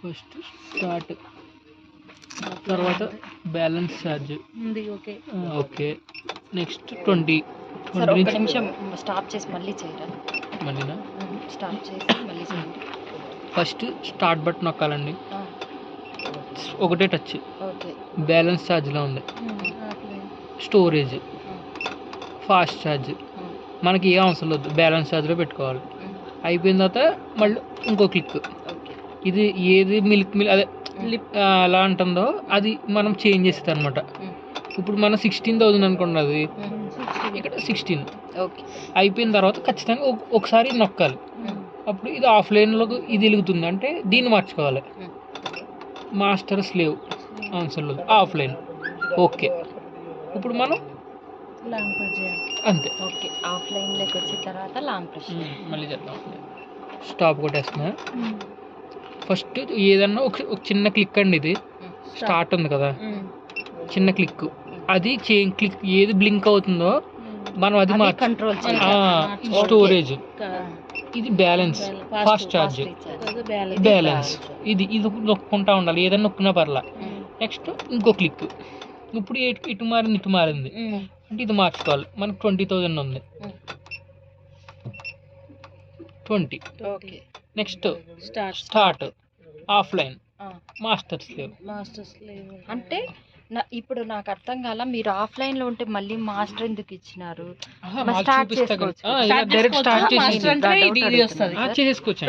First start, తర్వాత balance charge ఉంది. Okay okay. Next 20 sir ఒక్క నిమిషం స్టాప్ చేసి మళ్ళీ చేయరా? మళ్ళీనా? స్టాప్ చేసి మళ్ళీ చేయండి. ఫస్ట్ స్టార్ట్ బటన్ నొక్కాలండి. ఒకటే టచ్. ఓకే. బ్యాలెన్స్ ఛార్జ్లో ఉంది. స్టోరేజ్, ఫాస్ట్ ఛార్జ్ మనకి ఏ అవసరం లేదు, బ్యాలెన్స్ ఛార్జ్లో పెట్టుకోవాలి. అయిపోయిన తర్వాత మళ్ళీ ఇంకో క్లిక్. ఇది ఏది మిల్క్ అదే ఎలా అంటుందో అది మనం చేంజ్ చేస్తుంది అనమాట. ఇప్పుడు మనం 16,000 అనుకోండి, అది ఇక్కడ 16. ఓకే. అయిపోయిన తర్వాత ఖచ్చితంగా ఒకసారి నొక్కాలి. అప్పుడు ఇది ఆఫ్లైన్లోకి ఇది వెలుగుతుంది, అంటే దీన్ని మార్చుకోవాలి. మాస్టర్ స్లేవ్ అవసరం లేదు, ఆఫ్లైన్. ఓకే. ఇప్పుడు మనం లాంగ్ ప్రెస్ చేయాలి. అంతే. ఓకే. ఆఫ్లైన్లోకి వచ్చిన తర్వాత లాంగ్ ప్రెస్. మళ్ళీ చేద్దాం. స్టాప్ కొట్టేస్తున్నా. ఫస్ట్ ఏదన్నా ఒక చిన్న క్లిక్ అండి, ఇది స్టార్ట్ ఉంది కదా, చిన్న క్లిక్, అది క్లిక్ ఏది బ్లింక్ అవుతుందో మనం అది కంట్రోల్ స్టోరేజ్, ఇది బ్యాలెన్స్, ఫాస్ట్ ఛార్జ్, బ్యాలెన్స్. ఇది నొక్కుంటా ఉండాలి, ఏదైనా నొక్కినా పర్లా. నెక్స్ట్ ఇంకో క్లిక్. ఇప్పుడు ఇటు మారింది అంటే ఇది మార్చుకోవాలి. మనకు 20,000 ఉంది. 20. Okay. Next start, offline, master slave. అంటే ఇప్పుడు నాకు అర్థం కాల, మీరు ఆఫ్లైన్ లో ఉంటే మళ్ళీ మాస్టర్ ఎందుకు ఇచ్చినారు? స్టార్ట్ చేసుకోవచ్చు. డైరెక్ట్ స్టార్ట్ చేసి చేసుకోవచ్చు.